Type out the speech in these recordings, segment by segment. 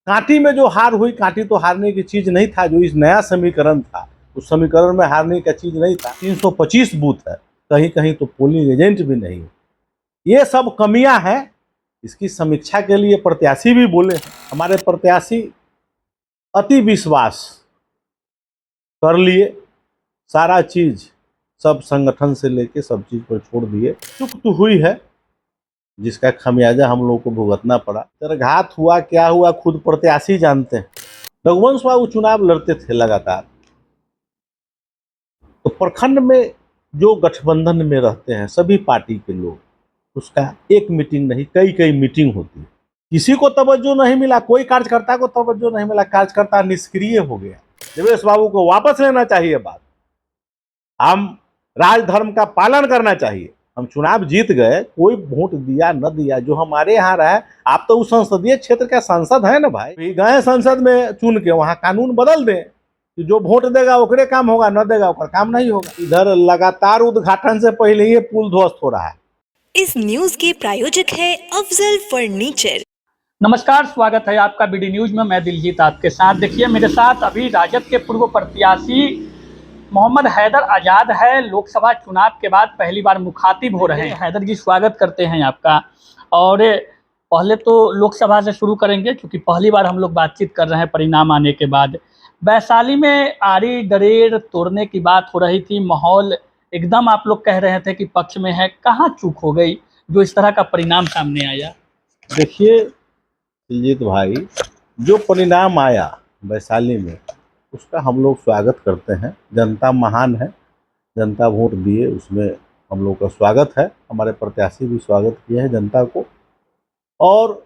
कांटी में जो हार हुई, कांटी तो हारने की चीज नहीं था। जो इस नया समीकरण था, उस समीकरण में हारने का चीज नहीं था। 325 बूथ है, कहीं कहीं तो पोलिंग एजेंट भी नहीं है। ये सब कमियां हैं। इसकी समीक्षा के लिए प्रत्याशी भी बोले हैं। हमारे प्रत्याशी अति विश्वास कर लिए, सारा चीज सब संगठन से लेके सब चीज पर छोड़ दिए। चूक तो हुई है, जिसका खमियाजा हम लोग को भुगतना पड़ा। घात हुआ, क्या हुआ, खुद प्रत्याशी जानते हैं। रघुवंश बाबू चुनाव लड़ते थे लगातार, तो प्रखंड में जो गठबंधन में रहते हैं सभी पार्टी के लोग, उसका एक मीटिंग नहीं, कई कई मीटिंग होती है। किसी को तवज्जो नहीं मिला, कोई कार्यकर्ता को तवज्जो नहीं मिला, कार्यकर्ता निष्क्रिय हो गया। देवेश बाबू को वापस लेना चाहिए बात। हम राजधर्म का पालन करना चाहिए। हम चुनाव जीत गए, कोई वोट दिया न दिया, जो हमारे यहाँ रहा है। आप तो उस संसदीय क्षेत्र का सांसद है ना भाई, गए संसद में चुन के, वहां कानून बदल दें कि जो वोट देगा ओकरे काम होगा, न देगा ओकर काम नहीं होगा। इधर लगातार उद्घाटन से पहले ही पुल ध्वस्त हो रहा है। इस न्यूज के प्रायोजक है अफजल फर्नीचर। नमस्कार, स्वागत है आपका बीडी न्यूज में। मैं दिलजीत आपके साथ। देखिए, मेरे साथ अभी राजद के पूर्व प्रत्याशी मोहम्मद हैदर आज़ाद है। लोकसभा चुनाव के बाद पहली बार मुखातिब हो रहे हैं। हैदर जी, स्वागत करते हैं आपका। और पहले तो लोकसभा से शुरू करेंगे, क्योंकि पहली बार हम लोग बातचीत कर रहे हैं परिणाम आने के बाद। वैशाली में आरी दरेर तोड़ने की बात हो रही थी, माहौल एकदम आप लोग कह रहे थे कि पक्ष में है। कहाँ चूक हो गई जो इस तरह का परिणाम सामने आया? देखिए दिलजीत भाई, जो परिणाम आया वैशाली में, उसका हम लोग स्वागत करते हैं। जनता महान है, जनता वोट दिए, उसमें हम लोग का स्वागत है। हमारे प्रत्याशी भी स्वागत किए हैं जनता को। और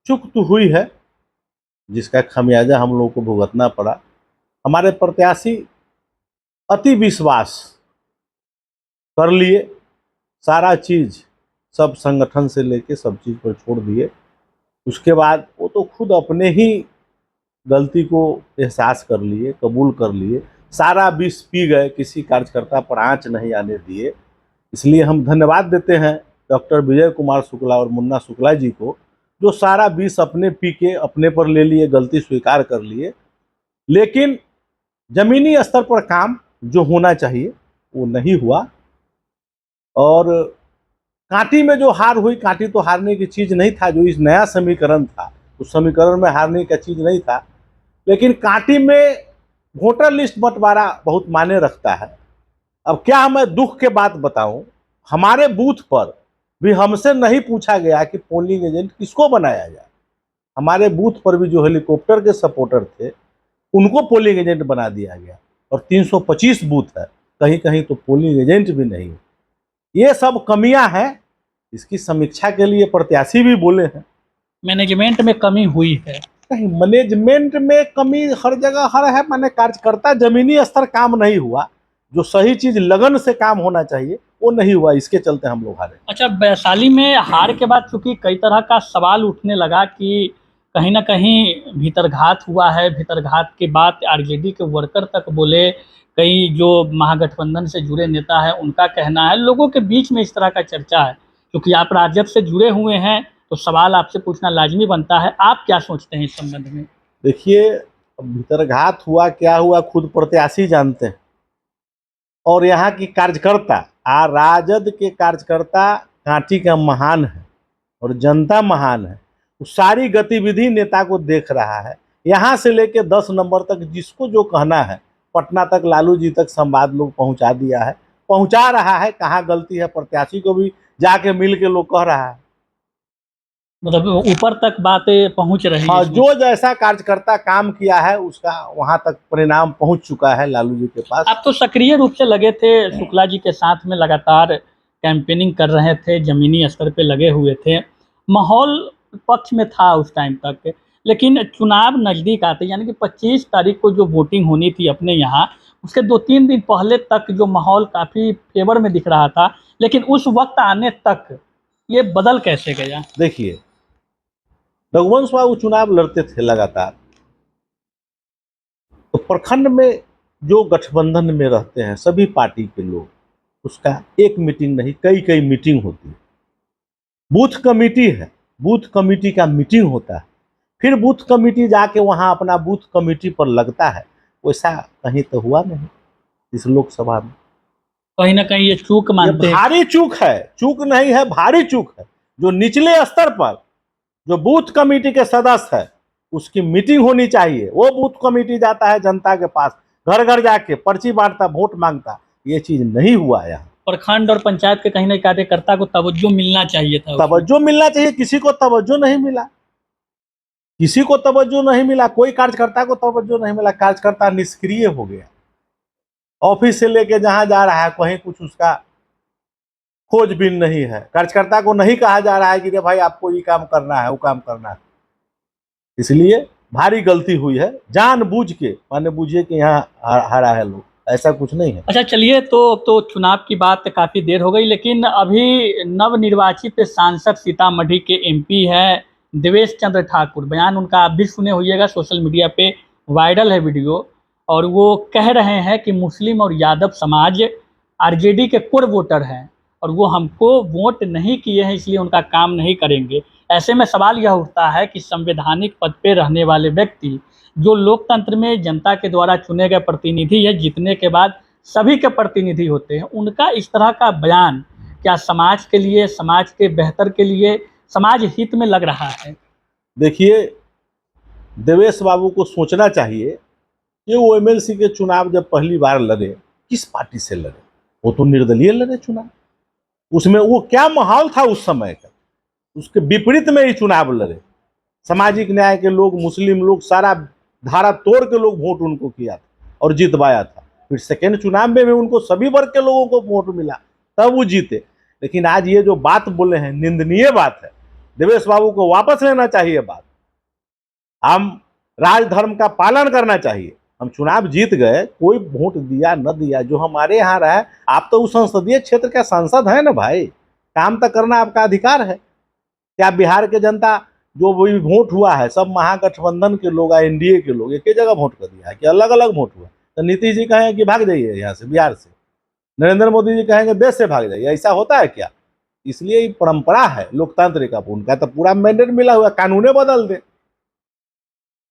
चूक तो हुई है, जिसका खमियाजा हम लोग को भुगतना पड़ा। हमारे प्रत्याशी अति विश्वास कर लिए, सारा चीज सब संगठन से लेके सब चीज पर छोड़ दिए। उसके बाद वो तो खुद अपने ही गलती को एहसास कर लिए, कबूल कर लिए, सारा विष पी गए, किसी कार्यकर्ता पर आंच नहीं आने दिए। इसलिए हम धन्यवाद देते हैं डॉक्टर विजय कुमार शुक्ला और मुन्ना शुक्ला जी को, जो सारा विष अपने पी के अपने पर ले लिए, गलती स्वीकार कर लिए। लेकिन जमीनी स्तर पर काम जो होना चाहिए वो नहीं हुआ। और कांटी में जो हार हुई, कांटी तो हारने की चीज नहीं था। जो इस नया समीकरण था, उस समीकरण में हारने का चीज नहीं था। लेकिन कांटी में वोटर लिस्ट बंटवारा बहुत मायने रखता है। अब क्या मैं दुख के बात बताऊं, हमारे बूथ पर भी हमसे नहीं पूछा गया कि पोलिंग एजेंट किसको बनाया जाए। हमारे बूथ पर भी जो हेलीकॉप्टर के सपोर्टर थे, उनको पोलिंग एजेंट बना दिया गया। और 325 बूथ है, कहीं कहीं तो पोलिंग एजेंट भी नहीं है। ये सब कमियां हैं। इसकी समीक्षा के लिए प्रत्याशी भी बोले हैं। मैनेजमेंट में कमी हुई है। नहीं, मैनेजमेंट में कमी हर जगह हर है। माने कार्यकर्ता जमीनी स्तर काम नहीं हुआ, जो सही चीज लगन से काम होना चाहिए वो नहीं हुआ। इसके चलते हम लोग हारे। अच्छा, वैशाली में हार के बाद चूंकि कई तरह का सवाल उठने लगा कि कहीं ना कहीं भीतरघात हुआ है। भीतरघात के बाद आरजेडी के वर्कर तक बोले, कई जो महागठबंधन से जुड़े नेता हैं उनका कहना है। लोगों के बीच में इस तरह का चर्चा है। क्योंकि आप राजद से जुड़े हुए हैं तो सवाल आपसे पूछना लाजमी बनता है। आप क्या सोचते हैं इस संबंध में? देखिए, भीतरघात हुआ, क्या हुआ, खुद प्रत्याशी जानते हैं। और यहाँ की कार्यकर्ता, राजद के कार्यकर्ता कांटी का महान है और जनता महान है। वो सारी गतिविधि नेता को देख रहा है, यहाँ से लेके 10 नंबर तक जिसको जो कहना है, पटना तक, लालू जी तक संवाद लोग पहुंचा दिया है, पहुंचा रहा है। कहाँ गलती है, प्रत्याशी को भी जाके मिल के लोग कह रहा है। मतलब ऊपर तक बातें पहुंच रही हाँ, है। जो जैसा कार्यकर्ता काम किया है उसका वहां तक परिणाम पहुंच चुका है लालू जी के पास। आप तो सक्रिय रूप से लगे थे शुक्ला जी के साथ में, लगातार कैंपेनिंग कर रहे थे, जमीनी स्तर पे लगे हुए थे, माहौल पक्ष में था उस टाइम तक। लेकिन चुनाव नज़दीक आते, यानी कि 25 तारीख को जो वोटिंग होनी थी अपने यहाँ, उसके 2-3 दिन पहले तक जो माहौल काफ़ी फेवर में दिख रहा था, लेकिन उस वक्त आने तक ये बदल कैसे गया? देखिए, रघुवंश बाबू चुनाव लड़ते थे लगातार, तो प्रखंड में जो गठबंधन में रहते हैं सभी पार्टी के लोग, उसका एक मीटिंग नहीं, कई कई मीटिंग होती है। बूथ कमेटी है, बूथ कमेटी का मीटिंग होता है। फिर बूथ कमेटी जाके वहाँ अपना बूथ कमेटी पर लगता है, वैसा कहीं तो हुआ नहीं इस लोकसभा में। कहीं ना कहीं ये चूक ये मानते हैं। भारी चूक है, चूक नहीं है, भारी चूक है। जो निचले स्तर पर जो बूथ कमेटी के सदस्य है उसकी मीटिंग होनी चाहिए। वो बूथ कमेटी जाता है जनता के पास, घर घर जाके पर्ची बांटता, वोट मांगता, ये चीज नहीं हुआ यहाँ। प्रखंड और पंचायत के कहीं ना कार्यकर्ता को तवज्जो मिलना चाहिए था उसमें। तवज्जो मिलना चाहिए, किसी को तवज्जो नहीं मिला, किसी को तवज्जो नहीं मिला, कोई कार्यकर्ता को तवज्जो नहीं मिला। कार्यकर्ता निष्क्रिय हो गया, ऑफिस से लेके जहां जा रहा है कहीं कुछ उसका खोजबीन नहीं है। कार्यकर्ता को नहीं कहा जा रहा है कि भाई आपको ये काम करना है, वो काम करना है। इसलिए भारी गलती हुई है, जानबूझ के, माने बूझिए कि यहाँ हारा है लोग, ऐसा कुछ नहीं है। अच्छा चलिए, तो चुनाव की बात काफी देर हो गई, लेकिन अभी नवनिर्वाचित सांसद सीतामढ़ी के एमपी हैं देवेश चंद्र ठाकुर। बयान उनका आप भी सुने होइएगा, सोशल मीडिया पे वायरल है वीडियो। और वो कह रहे हैं कि मुस्लिम और यादव समाज आरजेडी के कोर वोटर हैं और वो हमको वोट नहीं किए हैं, इसलिए उनका काम नहीं करेंगे। ऐसे में सवाल यह उठता है कि संवैधानिक पद पे रहने वाले व्यक्ति, जो लोकतंत्र में जनता के द्वारा चुने गए प्रतिनिधि है, जीतने के बाद सभी के प्रतिनिधि होते हैं, उनका इस तरह का बयान क्या समाज के लिए, समाज के बेहतर के लिए, समाज हित में लग रहा है? देखिए, देवेश बाबू को सोचना चाहिए कि वो एमएलसी के चुनाव जब पहली बार लड़े, किस पार्टी से लड़े? वो तो निर्दलीय लड़े चुनाव। उसमें वो क्या माहौल था उस समय का, उसके विपरीत में ही चुनाव लड़े। सामाजिक न्याय के लोग, मुस्लिम लोग, सारा धारा तोड़ के लोग वोट उनको किया था और जितवाया था। फिर सेकेंड चुनाव में भी उनको सभी वर्ग के लोगों को वोट मिला, तब वो जीते। लेकिन आज ये जो बात बोले हैं, निंदनीय बात है। देवेश बाबू को वापस लेना चाहिए बात। हम राजधर्म का पालन करना चाहिए। हम चुनाव जीत गए, कोई वोट दिया न दिया, जो हमारे यहाँ रहा है, आप तो उस संसदीय क्षेत्र का सांसद है ना भाई, काम तो करना आपका अधिकार है। क्या बिहार के जनता जो भी वोट हुआ है, सब महागठबंधन के लोग, एनडीए के लोग एक ही जगह वोट कर दिया है कि अलग अलग वोट हुआ? तो नीतीश जी कहेंगे कि भाग जाइए यहाँ से, बिहार से। नरेंद्र मोदी जी कहेंगे देश से भाग जाइए। ऐसा होता है क्या? इसलिए ये परंपरा है लोकतंत्र का, उनका तो पूरा मैंडेट मिला हुआ, कानूने बदल दे।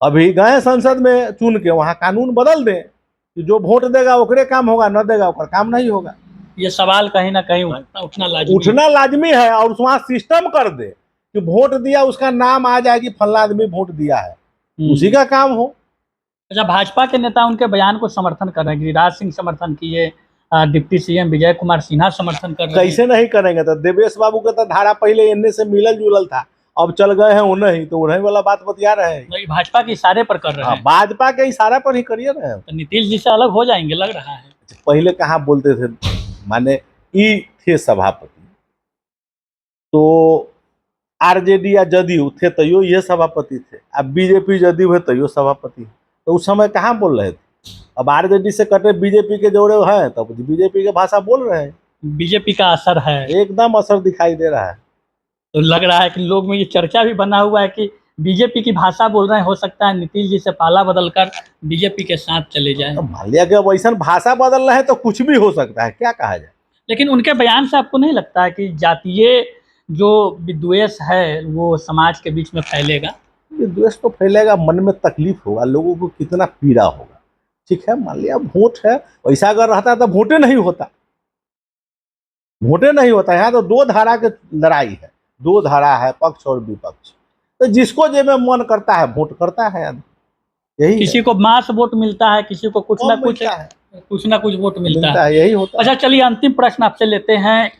अभी गए संसद में चुन के, वहां कानून बदल दें कि जो वोट देगा ओकरे काम होगा, न देगा ओकर काम नहीं होगा। ये सवाल कहीं ना कहीं उठना लाजमी है। उठना लाजमी है। और वहां सिस्टम कर दे कि वोट दिया, उसका नाम आ जाए कि फल्ला आदमी वोट दिया है, उसी का काम हो। अच्छा, भाजपा के नेता उनके बयान को समर्थन कर रहे हैं। गिरिराज सिंह समर्थन किए, डिप्टी सीएम विजय कुमार सिन्हा समर्थन कर रहे हैं। कैसे नहीं करेंगे? तो देवेश बाबू का तो धारा पहले एनए से मिलल जुलल था, अब चल गए हैं उन्हें, तो उन्हें वाला बात बतिया रहे हैं। नहीं, भाजपा के इशारे पर कर रहे हाँ, हैं। भाजपा के इशारा पर ही करिए रहे हैं। तो नीतीश जी से अलग हो जाएंगे लग रहा है। पहले कहाँ बोलते थे, माने ई थे सभापति, तो आरजेडी या जदयू थे तैयो ये सभापति थे, अब बीजेपी जदयू है तैयो सभापति है। तो उस समय कहाँ बोल रहे थे? अब आरजेडी से कटे बीजेपी के जोड़े हैं, तब बीजेपी के भाषा बोल रहे हैं। बीजेपी का असर है, एकदम असर दिखाई दे रहा है। तो लग रहा है कि लोग में ये चर्चा भी बना हुआ है कि बीजेपी की भाषा बोल रहे हैं, हो सकता है नीतीश जी से पाला बदलकर बीजेपी के साथ चले जाएं। तो मान लिया कि अब ऐसा भाषा बदल रहे हैं तो कुछ भी हो सकता है, क्या कहा जाए। लेकिन उनके बयान से आपको नहीं लगता है कि जातीय जो विद्वेष है वो समाज के बीच में फैलेगा? ये द्वेष तो फैलेगा, मन में तकलीफ होगा, लोगों को कितना पीड़ा होगा। ठीक है, मान लिया वोट है, वैसा अगर रहता तो वोटे नहीं होता, वोटे नहीं होता। यहाँ तो दो धारा की लड़ाई है, दो धारा है, पक्ष और विपक्ष। तो जिसको जे में मन करता है वोट करता है आदमी, यही किसी को मास वोट मिलता है, किसी को कुछ ना कुछ वोट मिलता है। यही होता है। अच्छा चलिए, अंतिम प्रश्न आपसे लेते हैं।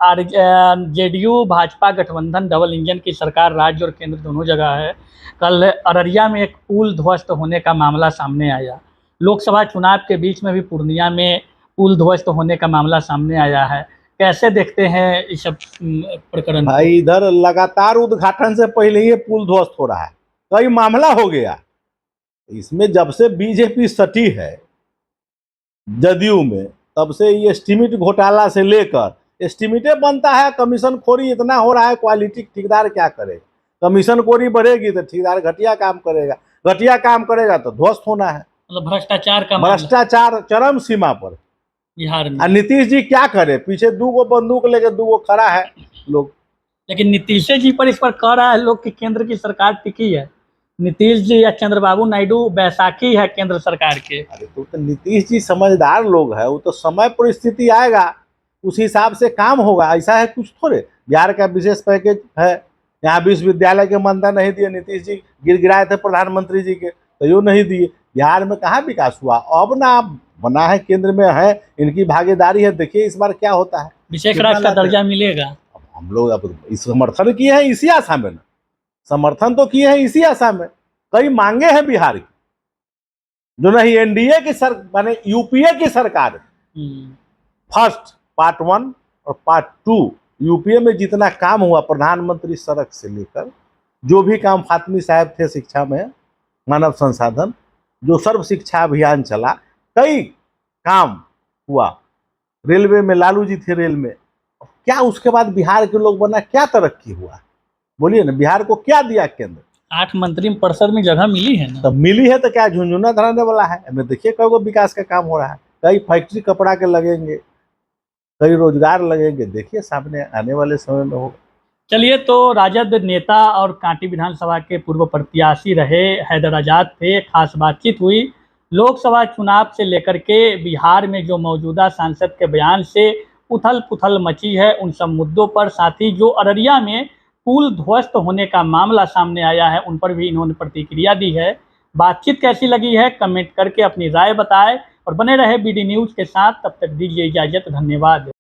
जेडीयू भाजपा गठबंधन डबल इंजन की सरकार राज्य और केंद्र दोनों जगह है। कल अररिया में एक पुल ध्वस्त होने का मामला सामने आया। लोकसभा चुनाव के बीच में भी पूर्णिया में पुल ध्वस्त होने का मामला सामने आया है। कैसे देखते हैं इस सब प्रकरण को? भाई, इधर लगातार उद्घाटन से पहले ही पुल ध्वस्त हो रहा है, कई मामला हो गया। इसमें जब से बीजेपी सटी है जदयू में, तब से ये एस्टीमेट घोटाला से लेकर एस्टीमेटे बनता है, कमीशन खोरी इतना हो रहा है, क्वालिटी ठेकेदार क्या करेगा? कमीशन खोरी बढ़ेगी तो ठेकेदार घटिया काम करेगा, घटिया काम करेगा तो ध्वस्त होना है। मतलब भ्रष्टाचार का मामला भ्रष्टाचार चरम सीमा पर बिहार में। और नीतीश जी क्या करे? पीछे दूगो बंदूक लेके दूगो खड़ा है लोग। लेकिन नीतीश जी पर इस पर कह रहा है लोग कि केंद्र की सरकार टिकी है। नीतीश जी या चंद्रबाबू नायडू बैसाखी है केंद्र सरकार के। अरे तो नीतीश जी समझदार लोग है, वो तो समय परिस्थिति आएगा उस हिसाब से काम होगा। ऐसा है कुछ थोड़े, बिहार का विशेष पैकेज है, यहाँ विश्वविद्यालय के मान्यता नहीं दिए, नीतीश जी गिड़गिड़ाए थे प्रधानमंत्री जी के तो यो नहीं दिए। बिहार में कहाँ विकास हुआ? अब ना आप बना है, केंद्र में है, इनकी भागीदारी है, देखिए इस बार क्या होता है। विशेष कितना राज्य का लाते हैं? दर्जा मिलेगा। अब हम लोग अब इस समर्थन किए हैं इसी आशा में ना, समर्थन तो किए हैं इसी आशा में। कई मांगे हैं बिहार की, जो नहीं एनडीए की माने यूपीए की सरकार फर्स्ट पार्ट 1 और पार्ट 2 यूपीए में जितना काम हुआ, प्रधानमंत्री सड़क से लेकर जो भी काम फातमी साहब थे शिक्षा में, मानव संसाधन, जो सर्व शिक्षा अभियान चला, कई काम हुआ। रेलवे में लालू जी थे, रेल में क्या उसके बाद बिहार के लोग बना, क्या तरक्की हुआ? बोलिए ना, बिहार को क्या दिया केंद्र? 8 मंत्री परिषद में जगह मिली है ना। तब मिली है तो क्या झुंझुना धराने वाला है? हमें देखिए कई विकास का काम हो रहा है, कई फैक्ट्री कपड़ा के लगेंगे, कई रोजगार लगेंगे, देखिए सामने आने वाले समय में होगा। चलिए, तो राजद नेता और कांटी विधानसभा के पूर्व प्रत्याशी रहे हैदर आजाद थे, खास बातचीत हुई। लोकसभा चुनाव से लेकर के बिहार में जो मौजूदा सांसद के बयान से उथल पुथल मची है, उन सब मुद्दों पर, साथ ही जो अररिया में पुल ध्वस्त होने का मामला सामने आया है, उन पर भी इन्होंने प्रतिक्रिया दी है। बातचीत कैसी लगी है कमेंट करके अपनी राय बताएं और बने रहे बीडी न्यूज़ के साथ। तब तक दीजिए इजाज़त, धन्यवाद।